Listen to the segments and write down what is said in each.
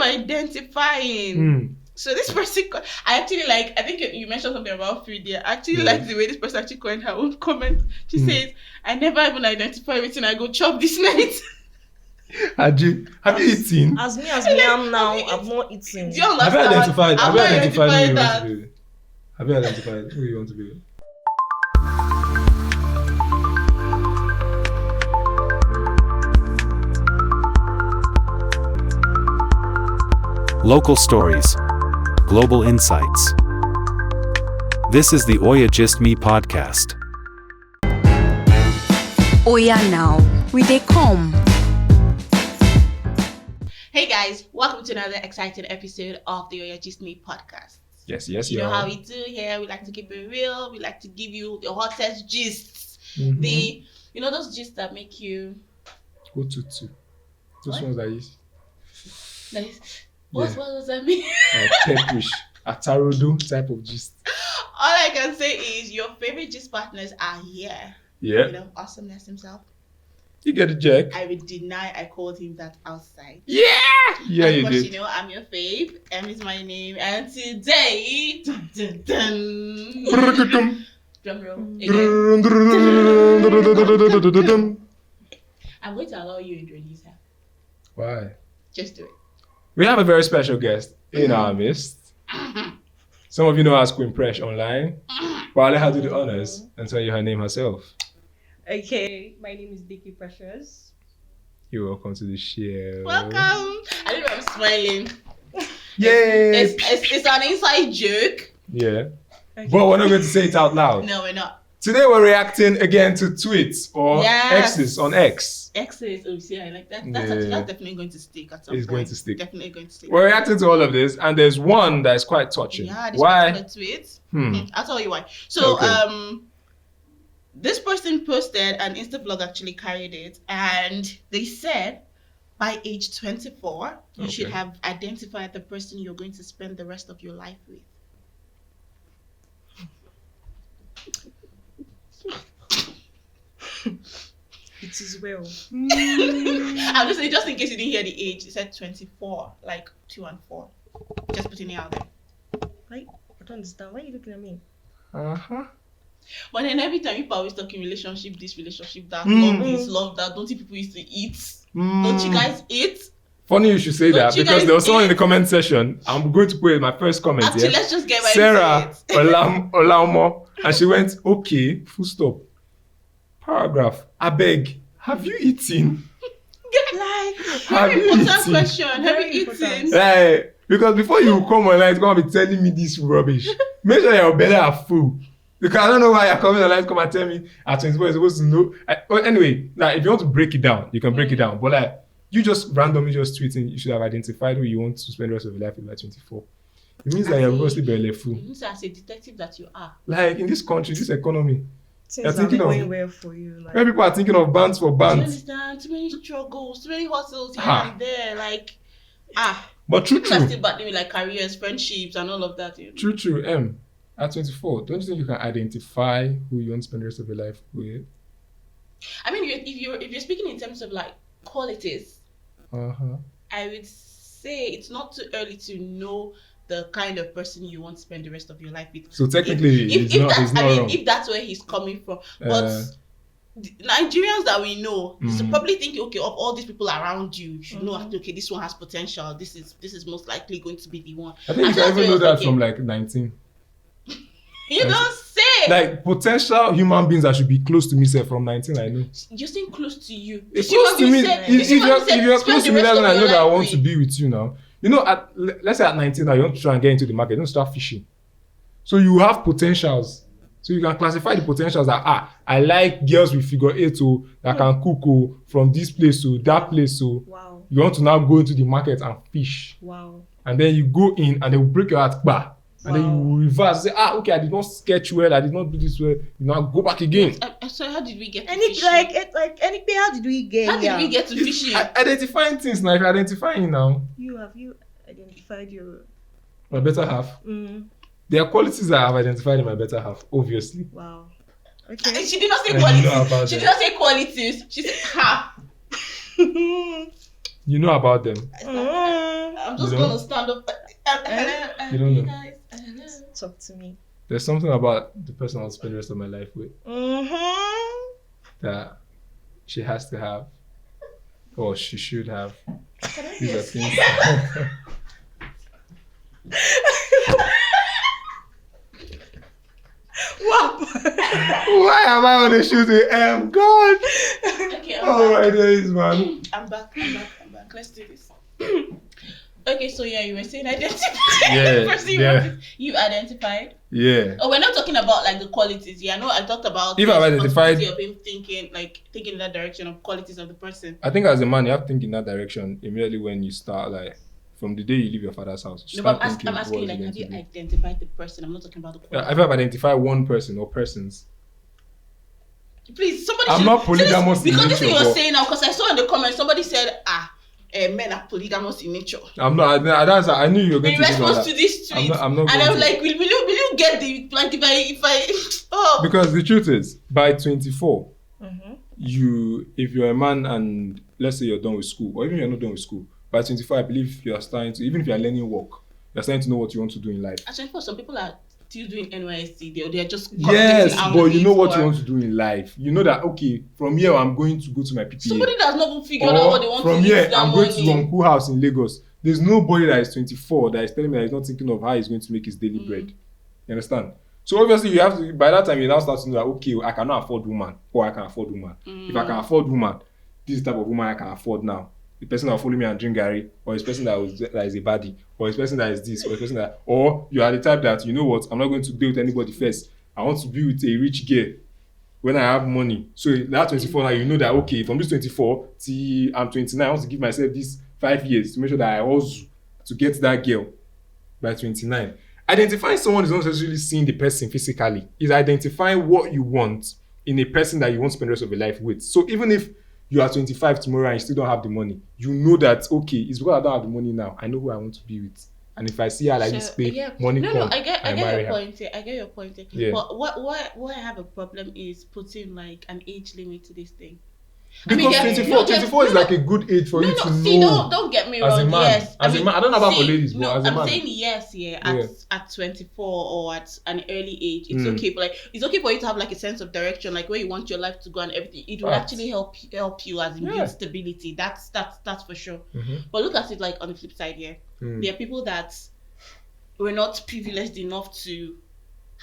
identifying. So this person, I think you mentioned something about food there. I actually like the way this person actually coined her own comment. She says, I never even identify everything I go chop this night. Have you eaten? As me am now, I've not eaten. Do you understand? Have you identified that. who you want to be? Have you identified who you want to be? Local stories. Global insights. This is the OyaGistme podcast. Oya now, we dey come. Hey guys, welcome to another exciting episode of the OyaGistme podcast. Yes. You know how we do here. We like to keep it real. We like to give you the hottest gists. Those gists that make you Otutu. Those ones that is. What does that mean? Pepperish, atarodo type of gist. All I can say is your favorite gist partners are here. Yeah. Awesomeness himself. You get the jack. I would deny I called him that outside. Yeah, you but did. I'm your fave. M is my name, and today, drum roll again. I'm going to allow you to introduce her. Why? Just do it. We have a very special guest in our midst. Some of you know her as Queen Presh online, but I'll let her do the honors and tell you her name herself. Okay, my name is Vicky Precious. You're welcome to the show. Welcome. I don't know. I'm smiling. Yay! It's an inside joke. Yeah, Okay. but we're not going to say it out loud. No, we're not. Today we're reacting again to tweets or X's on X. X's, I like that. Yeah. That's definitely going to stick at some point. It's going to stick. Definitely going to stick. We're reacting to all of this, and there's one that is quite touching. Yeah, this Why? particular tweet. I'll tell you why. So, this person posted an Insta blog, actually carried it, and they said by age 24, you should have identified the person you're going to spend the rest of your life with. It is well. I'm just saying, just in case you didn't hear the age, it said 24, like 2 and 4. Just putting it out there. I don't understand. Why are you looking at me? But then every time people are always talking relationship, this relationship, that, love this, love that, don't you people used to eat? Don't you guys eat? Funny you should say Don't that you because guys there was someone in eat? the comment section. I'm going to put my first comment Actually, here. let's just get right Sarah into it. Olamo, and she went, okay, full stop. Paragraph. I beg, have you eaten? Very important question. Have you eaten? Because before you come online, it's going to be telling me this rubbish. Make sure your belly are full. Because I don't know why you're coming online to come and tell me at 24 you're supposed to know. Anyway, if you want to break it down, you can break it down. But you just randomly just tweeting, you should have identified who you want to spend the rest of your life with by 24. It means that you're mostly belly full. It means as a detective that you are. In this country, this economy, Things are going well for you. when people are thinking of bands for Do you bands. understand? Too many struggles, too many hustles here and there. But true. People are still battling with careers, friendships, and all of that. True. At 24, don't you think you can identify who you want to spend the rest of your life with? I mean, if you're speaking in terms of qualities, I would say it's not too early to know the kind of person you want to spend the rest of your life with. So technically, he's not wrong. If that's where he's coming from, but the Nigerians that we know, you probably think, okay, of all these people around you, you should know, okay, this one has potential. This is most likely going to be the one. I think you can even know that from 19. You don't say. Potential human beings that should be close to me, say from 19, I know. You're saying close to you. It's close to me. If you're close to me, then I know that I want to be with you now. Let's say at 19 now, you want to try and get into the market, don't start fishing. So you have potentials. So you can classify the potentials that, I like girls with figure 8 that can cook from this place to that place. So you want to now go into the market and fish. Wow. And then you go in and they will break your heart back. And then you reverse, say, okay, I did not sketch well, I did not do this well. You now go back again. So how did we get to fishing? How did we get How did we get to fishing? Identifying things now. If you're identifying now. Have you identified your... My better half? There are qualities that I have identified in my better half, obviously. Wow. Okay. She did not say qualities. She did not say qualities. She said half. You know about them. I'm just gonna stand up. You don't know. Guys, Talk to me. There's something about the person I'll spend the rest of my life with that she has to have, or she should have. These are things. What? Why am I on the shooting? God. Okay, Oh my days, man. I'm back. Let's do this. Okay, so yeah, you were saying identify. Yeah, First yeah. you identified. Yeah. Oh, we're not talking about like the qualities. Yeah, no, I talked about If the I've identified- responsibility of him thinking in that direction of qualities of the person. I think as a man, you have to think in that direction immediately when you start, like, from the day you leave your father's house. You No, start but I'm thinking, asking you, what like, is have it you going to be? identified the person? I'm not talking about the quality. I've identified one person or persons. Please, somebody. I'm not polygamous in because this thing nature, you're but- saying now. Because I saw in the comments somebody said, men are polygamous in nature. I'm not. I knew you were going In to do that. response to this tweet, I'm not and going I'm to. like, will you get the like if I oh Because the truth is, by 24, if you're a man and let's say you're done with school, or even you're not done with school, by 24, I believe you are starting to, even if you're learning work, you're starting to know what you want to do in life. actually for some people are still doing NYSC, they're just Yes, concentrating but on you know it what for- you want to do in life. You know that, okay, from here I'm going to go to my PPA. Somebody that's not even figured out what they want from to here use that I'm going to money. Uncle House in Lagos. There's nobody that is 24 that is telling me that he's not thinking of how he's going to make his daily bread. You understand? So obviously you have to, by that time you now start to know that, okay, I cannot afford woman, or I can afford woman. If I can afford woman, this is the type of woman I can afford now. The person that will follow me and drink Gary, or his person that is a baddie, or his person that is this, or his person that, or you are the type that, you know what, I'm not going to be with anybody first. I want to be with a rich girl when I have money. So that 24 now, you know that, okay, from this 24 till I'm 29, I want to give myself these 5 years to make sure that I also to get that girl by 29. Identifying someone is not necessarily seeing the person physically. It's identifying what you want in a person that you want to spend the rest of your life with. So even if you are 25 tomorrow and you still don't have the money, you know that, okay, it's because I don't have the money now. I know who I want to be with. And if I see her like this, money come, I get marry your her. point here. I get your point here. Yeah. But what I have a problem is putting like an age limit to this thing. Because there- 24 is like a good age for you to see, know. don't get me as a wrong. man. Yes, As a man, I don't know about for see, ladies, but no, as a I'm man. saying yes, at 24 or at an early age, it's Mm. okay. But like, it's okay for you to have like a sense of direction, like where you want your life to go and everything. It will Facts. actually help you as in Yeah. build stability. That's for sure. Mhm. But look at it like on the flip side here. Mm. There are people that were not privileged enough to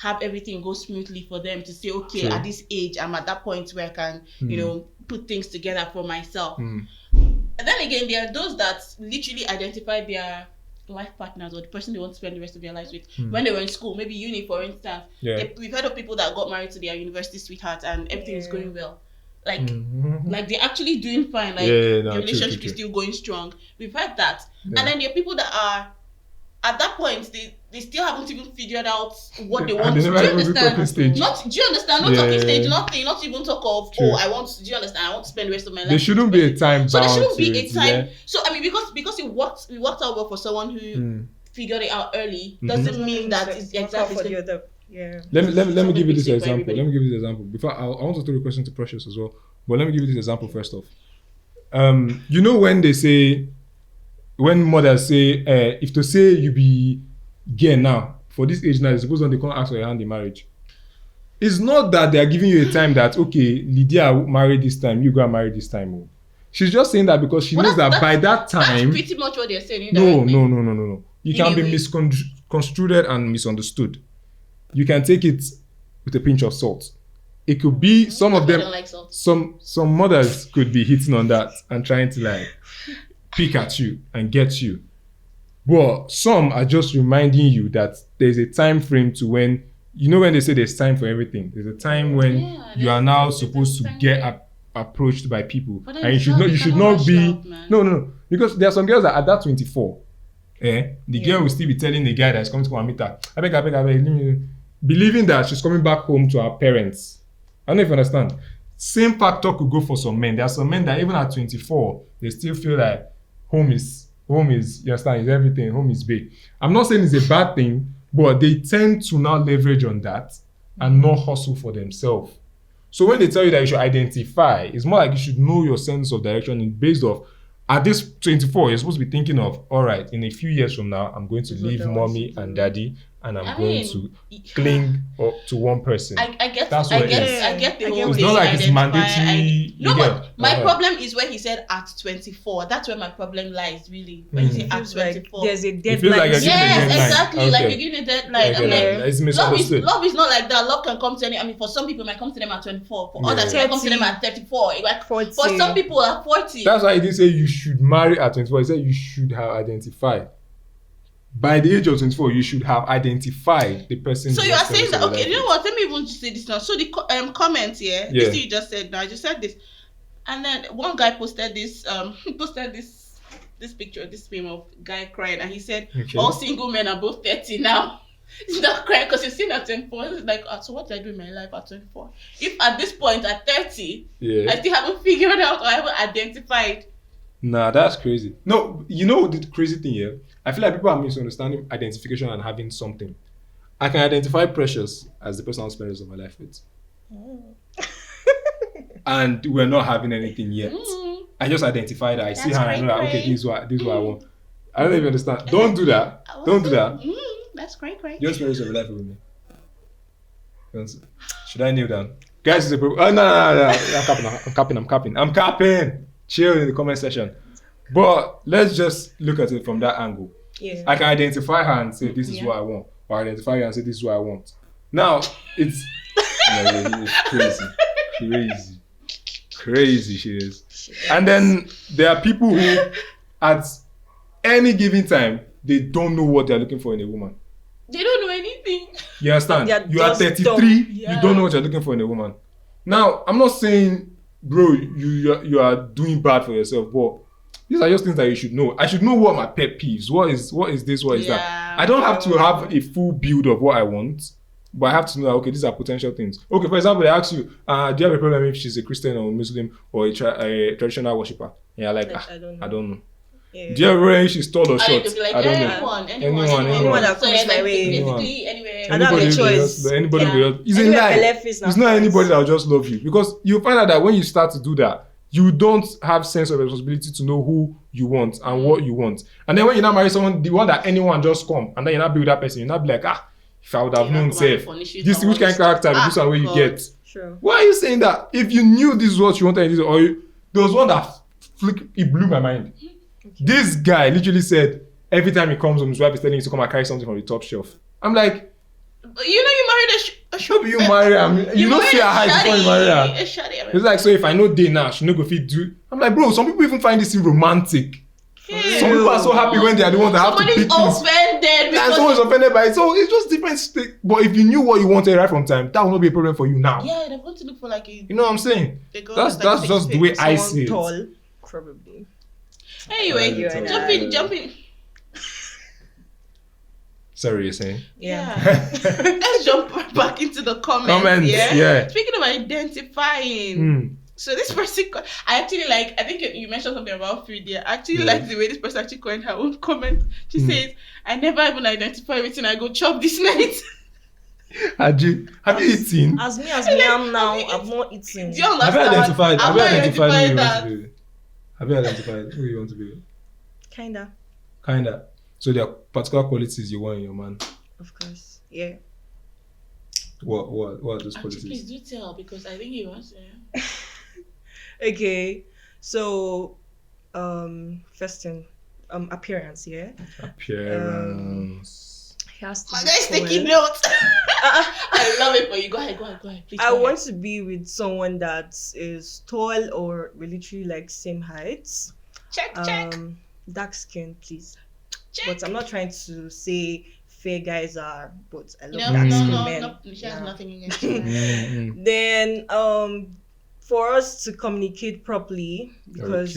have everything go smoothly for them to say, okay, True. at this age, I'm at that point where I can, you know, put things together for myself. Mm. And then again, there are those that literally identify their life partners or the person they want to spend the rest of their lives with when they were in school, maybe uni, for instance. Yeah. We've heard of people that got married to their university sweetheart and everything is going well. Like, Mhm. like they're actually doing fine. Like, Yeah, no, the true, relationship true, is still going strong. We've heard that. Yeah. And then there are people that are, at that point, they still haven't even figured out what they And want they to do. never You even do talking understand? stage. Do you understand? Not Yeah. talking stage, nothing, not even talk of, True. oh, I want to, do you understand? I want to spend the rest of my life. There shouldn't be a time bound. So there shouldn't be to a it, time. yeah? So I mean, because it worked out well for someone who figured it out early, doesn't mean that it's exactly. for the other. Yeah. Let me Something give you this basic for example. everybody. Let me give you this example. Before I want to throw a question to Precious as well, but let me give you this example first off. You know when they say, when mothers say, if to say you be gay now for this age now, it's supposed they can't ask for your hand in marriage. It's not that they are giving you a time that, okay, Lydia married this time, you go and marry this time. Oh. She's just saying that because she knows that by that time. That's pretty much what they're saying. No. indirectly. You can be Anyway. misconstrued and misunderstood. You can take it with a pinch of salt. It could be some of I them. don't like salt. Some mothers could be hitting on that and trying to like pick at you and get you. But some are just reminding you that there's a time frame to when, you know, when they say there's time for everything, there's a time when you are now supposed to get approached by people, But then and it's you should not rush be love, man. no, because there are some girls that at that 24, the girl will still be telling the guy that's coming to come and meet her, I beg, believing that she's coming back home to her parents. I don't know if you understand. Same factor could go for some men. There are some men that even at 24, they still feel like home is, you understand, is everything, home is big. I'm not saying it's a bad thing, but they tend to now leverage on that and not hustle for themselves. So when they tell you that you should identify, it's more like you should know your sense of direction based off At this 24, you're supposed to be thinking of, all right, in a few years from now, I'm going to leave mommy and daddy, and I'm going to cling to one person. I get That's I what get it is. I get the whole It's thing. not like it's mandatory. No, but my problem is where he said at 24. That's where my problem lies, really. When you say at 24, there's a You feel deadline. like you're giving a deadline. Yes, exactly. Okay. Like you're giving a deadline. I'm like, It's misunderstood. love is not like that. Love can come to any. I mean, for some people, it might come to them at 24. For Yeah. others, it might come to them at 34. Like, 40. for some people, at 40. That's why he didn't say you should marry at 24. He said you should have identified. By the age of 24, you should have identified the person. So you are saying that, okay, you know what? Let me even just say this now. So the comments here, this thing you just said now, I just said this. And then one guy posted this, this picture, this meme of guy crying, and he said, all single men are both 30 now. He's not crying because he's seen at 24. It's like, so what did I do in my life at 24? If at this point, at 30, I still haven't figured out or I haven't identified. Nah, that's crazy. No, you know the crazy thing here? I feel like people are misunderstanding identification and having something. I can identify Precious as the person I'm spending the rest of my life with. And we're not having anything yet. I just identify that. I see her and I know that, okay, this is what I want. I don't even understand. Don't do that. Don't do that. That's great. You don't spend the rest of your life with me. Should I kneel down? Guys, it's a problem. Oh, no. I'm capping. Chill in the comment section. But let's just look at it from that angle. Yeah. I can identify her and say, this is what I want. Or identify her and say, this is what I want. Now, it's crazy she is. And then there are people who, at any given time, they don't know what they're looking for in a woman. They don't know anything. You understand? You are 33, you don't know what you're looking for in a woman. Now, I'm not saying, bro, you are doing bad for yourself, but these are just things that you should know. I should know what my pet peeves. What is this? What is that? I don't have to have a full build of what I want, but I have to know, okay, these are potential things. Okay, for example, they ask you, do you have a problem if she's a Christian or a Muslim or a traditional worshipper? Yeah, like, I don't know. Yeah. Do you have a problem if she's tall or short? Like, I don't know. Anyone that comes my way. Basically, anywhere. I don't have a choice. Anybody will just, it's a lie. It's not anybody that will just love you, because you find out that when you start to do that, you don't have sense of responsibility to know who you want and what you want. And then when you now marry someone, the one that anyone just come, and then you now be with that person, you now be like, if I would have known, say, this which kind of character, this one where you get. Sure. Why are you saying that? If you knew this is what you wanted, or there was one that it blew my mind. Okay. This guy literally said, every time he comes home, his wife is telling him to come and carry something from the top shelf. I'm like, you married a shop. You marry her. You don't see her height before you marry her. It's like, so if I know day now, she no go fit do. I'm like, bro, some people even find this romantic. Some people are so happy when they are the ones that have to pick things. Offended. And someone's offended by it. So it's just different. But if you knew what you wanted right from time, that will not be a problem for you now. Yeah, they're going to look for like a... You know what I'm saying? That's just the way I see it. Tall, probably. Anyway, jumping. Sorry, you're saying? Yeah. Let's jump back into the comments. Yeah. Speaking of identifying. So this person, I think you mentioned something about food there. I actually like the way this person actually coined her own comment. She says, I never even identify everything I go chop this night. Have you eaten? As me I'm now, I've not eaten. Do you understand? Have you identified who you want to be? Kinda. So there are particular qualities you want in your man? Of course, yeah. What are those qualities? Please do tell, because I think he wants to. Okay, so first thing, appearance, yeah. Appearance. He has to. My guy's taking notes. I love it for you. Go ahead. Please. I want to be with someone that is tall or literally like same heights. Check. Dark skin, please. Check. But I'm not trying to say fair guys are, but I love dark skin men. No, she has nothing against you. Then for us to communicate properly, because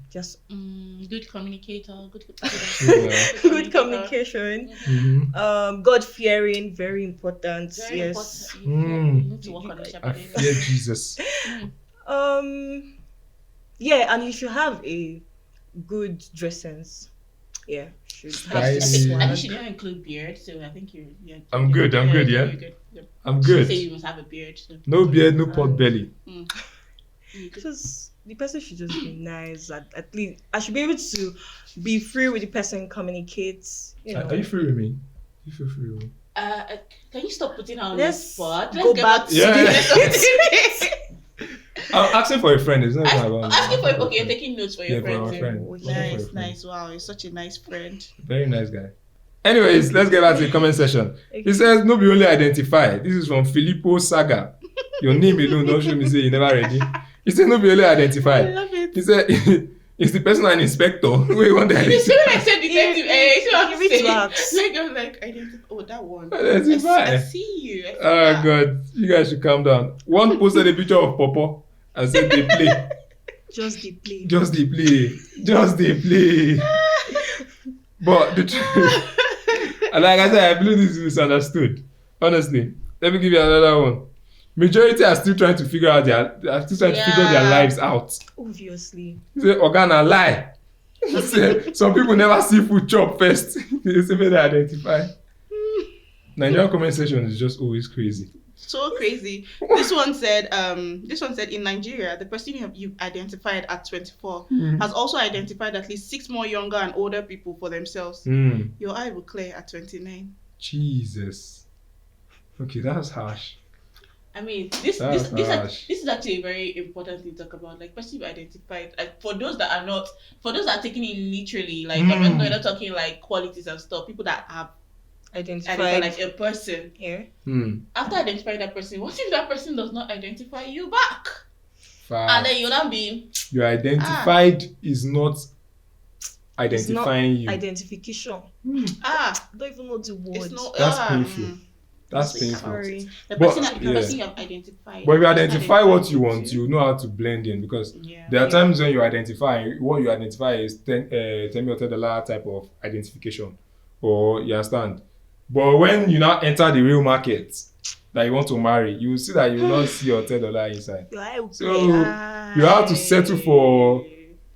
just good communicator, good communication. God fearing, very important. Very yes. important. You need to work on it. I fear Jesus. Yeah, and you should have a good dress sense. Yeah, should have. I think she didn't include beard, so I think you're. I'm good. Yeah. I'm good. Say you must have a beard. So. No beard, no pot belly. Just the person should just be nice. At least I should be able to be free with the person, communicate. You know. Are you free with me? You feel free with me? Can you stop putting her on Let's the spot? go Let's back to to the I'm asking for a friend. It's not even about asking for okay, you're taking notes for your Yeah, for friends. my eh? friend. Oh, Looking for a Nice, friend. nice. Wow, you're such a nice friend. Very nice guy. Anyways, let's get back to the comment section. He says, "No, be only identify." This is from Filippo Saga. Your name alone don't show me say you never ready. He said, "No, be only identify." I love it. He said, "Is the person an inspector?" Wait, one day. You see when I said detective, see what I'm Give it to saying? us. Like I'm like identify. Oh, that one. Identify. I see you. I see Oh that. God, you guys should calm down. One posted a picture of Popo and said they play. Just the play. Just they play. Just they play. But the truth, and like I said, I believe this is misunderstood. Honestly, let me give you another one. Majority are still trying to figure out figure their lives out. Obviously. He say, "Organa lie." He say, some people never see food chop first. They say they identify. Nigerian comment section is just always crazy. So crazy. This one said in Nigeria, the person you identified at 24 has also identified at least 6 more younger and older people for themselves. Your eye will clear at 29. Jesus. Okay, that's harsh. I mean, this is actually a very important thing to talk about. Like, person you identified, like for those that are taking it literally, like we're not talking like qualities and stuff. People that have identified like a person. Yeah. After identifying that person, what if that person does not identify you back? Fact. And then you'll not be. Your identified is not identifying you. Identification. I don't even know the word. It's not. That's painful. That's painful. Sorry. The But, person yeah. you have identified. But if you identify what you want, you know how to blend in, because there are times when you identify what you identify is tell me or tell the dollar type of identification, or you understand. But when you now enter the real market that you want to marry, you will see that you will not see your $10 inside. So you have to settle for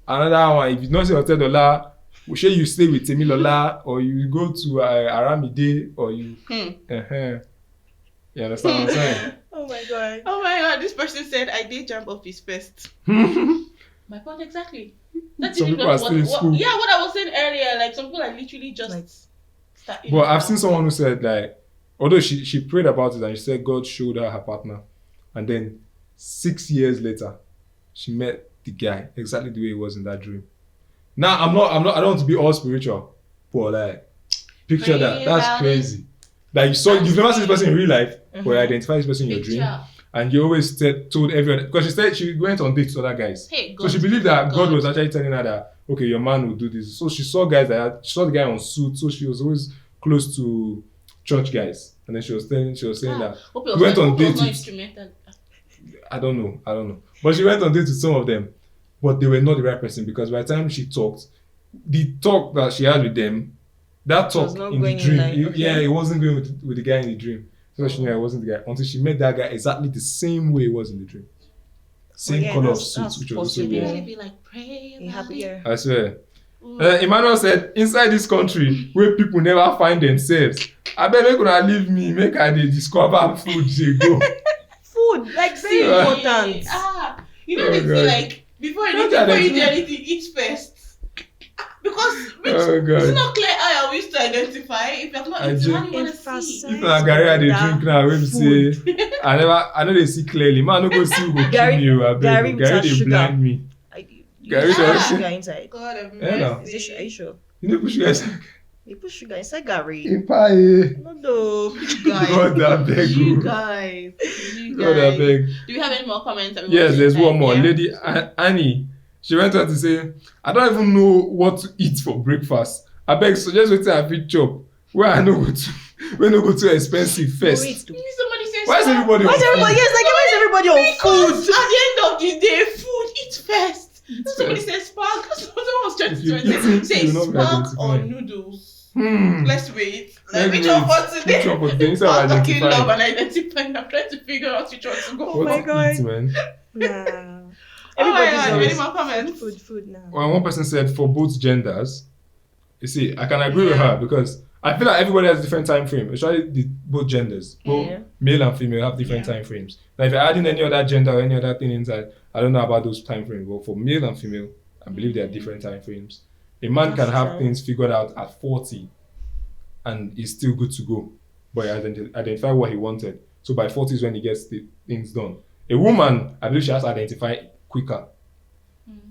another one. If you don't see your $10, shey you stay with Temilola, or you go to Aramide, or you you understand what I'm saying? Oh my god. Oh my god, this person said I did jump off his first. My point exactly. That's Some people are still in school. Yeah, what I was saying earlier, like some people are literally just starting. But I've seen someone who said, like, although she prayed about it and she said God showed her partner, and then 6 years later she met the guy exactly the way he was in that dream. Now I don't want to be all spiritual, but like picture that. That's crazy. Like you've never seen this person in real life, but you identify this person in your dream, and you always told everyone, because she said she went on dates with other guys. Hey, so she believed that God was actually telling her that, okay, your man will do this. So she saw guys she saw the guy on suit, so she was always close to church guys, and then she was saying that she went on dates with, I don't know, but she went on dates with some of them, but they were not the right person, because by the time she talked, the talk that she had with them, that talk in the dream, it wasn't going with the guy in the dream. So she knew it wasn't the guy until she met that guy exactly the same way it was in the dream. Same color of suits, which was also weird. Be like, pray happier. I swear. Emmanuel said, inside this country where people never find themselves, I bet make una leave me, make I dey discover food they go. Food, like very important. You know, they say like before you do anything, eat first. Because it's not clear how I wish to identify. If you have not eaten, how do you want to see? If na Gary I dey drink now, wey be say I know they see clearly. Man, no go see who go kill me. Gary dey blind me. Gary does sugar inside. God, are you sure? You know put sugar inside. You put sugar inside Gary. No, God that beg you guys. God that beg. Do we have any more comments? Yes, there's one more. Lady Annie. She went on to say, I don't even know what to eat for breakfast. I beg, suggest wetin I fit chop. Where I no go too expensive first. Somebody says, why is everybody on food? Yes, like why is everybody on food? At the end of the day, food, eat first. Somebody says spark. Someone was trying to say spark or noodles. Let's wait. Which one for today? Which one for today? Instead I'm of talking love identifying. and identifying. I'm trying to figure out which one to go. Oh my God. Eat, man? Nah. Everybody's any more comments? Food now. Well, one person said for both genders. You see, I can agree with her, because I feel like everybody has different time frame, especially both genders. Both male and female have different time frames. Now, if you're adding any other gender or any other thing inside, I don't know about those time frames, but for male and female, I believe there are different time frames. A man can have things figured out at 40 and is still good to go, but he identify what he wanted. So by 40 is when he gets the things done. A woman, I believe she has to identify quicker.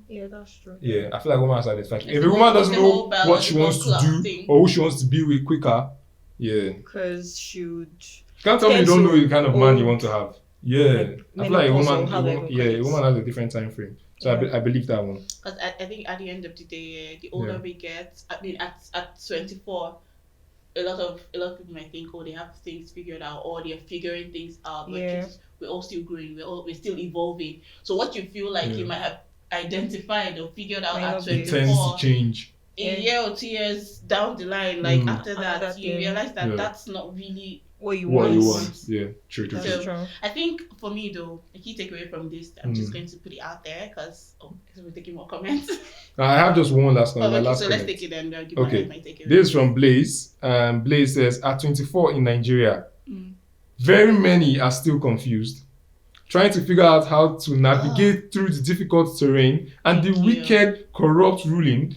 Yeah, that's true. Yeah, I feel like woman has to identify. If a woman doesn't know what she wants to do or who she wants to be with quicker, because she would. You can't tell me you don't know the kind of man you want to have. Yeah, I feel like a woman has a different time frame. So I believe that one. Because I think at the end of the day, the older we get, I mean, at 24, a lot of people might think, they have things figured out, or they're figuring things out. But we're all still growing. We're still evolving. So what you feel like you might have identified or figured out at 24 tends to change. A year or 2 years down the line, like after that, you realize that that's not really what you want. Yeah, true. So, I think for me though, a key takeaway from this, I'm just going to put it out there because we're taking more comments. I have just one last one. Let's take it and give my takeaway. This is from Blaze. Blaze says, at 24 in Nigeria, very many are still confused, trying to figure out how to navigate through the difficult terrain and the wicked, corrupt ruling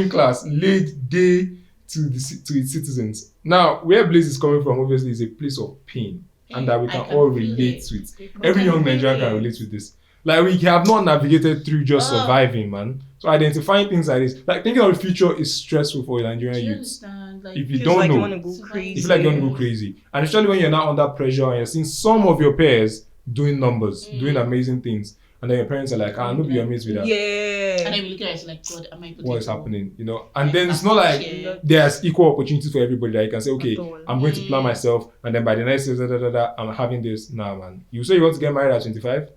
class laid day to its citizens. Now, where Blaze is coming from, obviously, is a place of pain, and that we can all relate with. Every young Nigerian can relate with this. Like, we have not navigated through just surviving, man. So identifying things like this, like thinking of the future is stressful for Nigerian youths. Like, if you don't know, you want to go crazy. You feel like you want to go crazy. And especially when you're not under pressure and you're seeing some of your peers doing numbers, doing amazing things. And then your parents are like, I'm not be amazed with that. Yeah. And then you look at it like, God, am I putting what is happening? You know? And then it's not like there's equal opportunities for everybody that you can say, okay, I'm going to plan myself, and then by the next year, I'm having this. Nah, man. You say you want to get married at 25?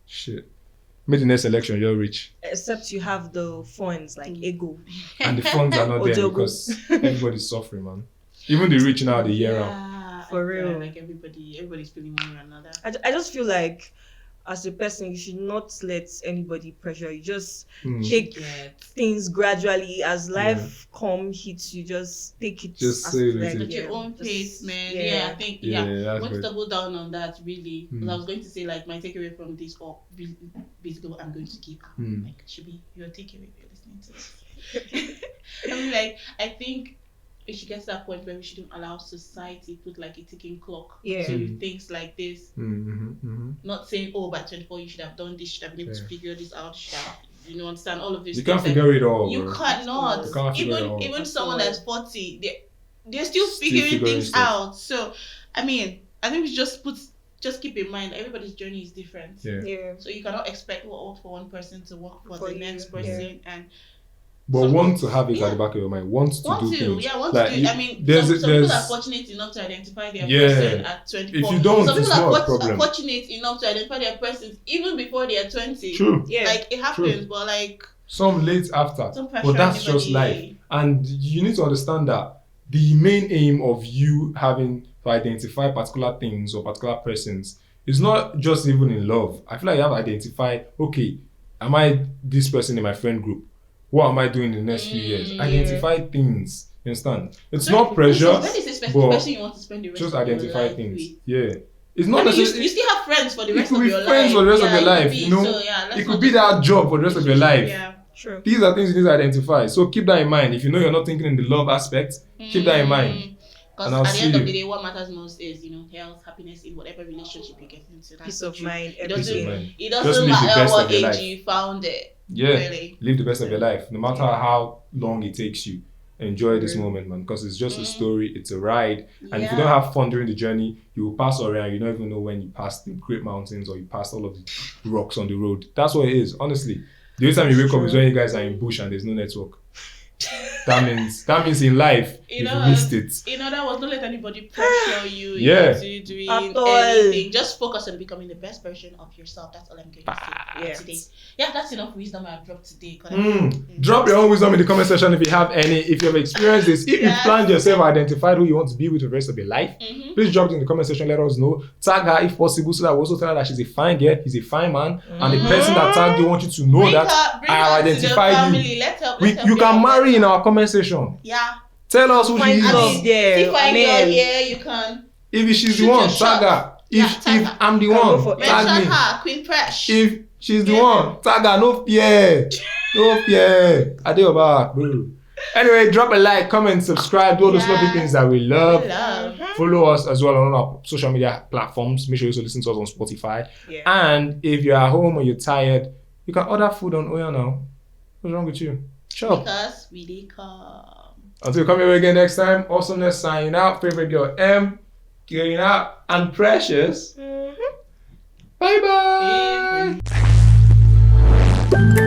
Shit. Maybe the next election, you're rich. Except you have the funds, like ego. And the funds are not there because everybody's suffering, man. Even the rich now, the year round. For real. Like everybody's feeling one or another. I just feel like, as a person, you should not let anybody pressure you. Just take things gradually as life hits you. Just take it. Just say it at your own pace, man. Yeah, I think I want to double down on that really. Because I was going to say like my takeaway from this, or basically what I'm going to give. Like should be your takeaway if you're listening to this. I mean, like I think we should get to that point where we shouldn't allow society put like a ticking clock to things like this. Not saying, by 24 you should have done this, you should have been able to figure this out, you should have, understand all of this. You can't figure it all. You cannot. Even someone that's 40, they're still figuring things out. So, I mean, I think we just keep in mind everybody's journey is different. Yeah. So you cannot expect what worked for one person to work for the next person and. But want to have it at the back of your mind. Want to do things. Yeah, want like to do. I mean, some people are fortunate enough to identify their person at 24. If you don't, some it's people not a problem. are fortunate enough to identify their persons even before they are 20. True. Yeah. Like, it happens, but like... Some late after. But that's just life. And you need to understand that the main aim of you having to identify particular things or particular persons is not just even in love. I feel like you have to identify, okay, am I this person in my friend group? What am I doing in the next few years? Identify things. You understand? It's not pressure. When is a specific person you want to spend the rest just of your identify life things. with? Yeah. It's not necessarily. You still have friends for the rest of your life. You could be friends for the rest of your life. It could be that job for the rest of your life. Yeah, true. These are things you need to identify. So keep that in mind. If you know you're not thinking in the love aspect, keep that in mind. Because at the end of the day, what matters most is, health, happiness in whatever relationship you get into. Peace of mind. It doesn't matter what age you found it. Yeah, really. Live the best of your life. No matter how long it takes you, enjoy this moment, man. Because it's just a story, it's a ride. And if you don't have fun during the journey, you will pass around. You don't even know when you pass the great mountains or you pass all of the rocks on the road. That's what it is, honestly. The only time you wake up is when you guys are in bush and there's no network. That means in life, if you missed it. In other words, don't let anybody pressure you into doing anything. Just focus on becoming the best version of yourself. That's all I'm going to say today. Yeah, that's enough wisdom I've dropped today. Drop your own wisdom in the comment section if you have any. If you have experienced this, if you planned yourself, identified who you want to be with the rest of your life, please drop it in the comment section. Let us know. Tag her if possible, so that we also tell her that she's a fine girl, he's a fine man, and the person that tagged you want you to know that I have identified you. You can marry in our comment section. Yeah. Tell us who she Find is. love there. If I Amen. go here, you can. If she's the Shoot one, your shot. tag her. If I'm the Can go one, for tag Mention me. her, Queen Fresh. If she's the Yeah. one, tag her. No fear. No fear. Adeoba, bro. Anyway, drop a like, comment, subscribe, do all those lovely things that we love. Follow us as well on all our social media platforms. Make sure you also listen to us on Spotify. Yeah. And if you're at home or you're tired, you can order food on Oya now. What's wrong with you? Shop. Because we did come. Until we come here again next time, awesomeness signing out. Favorite girl M, getting out, and Precious. Bye bye.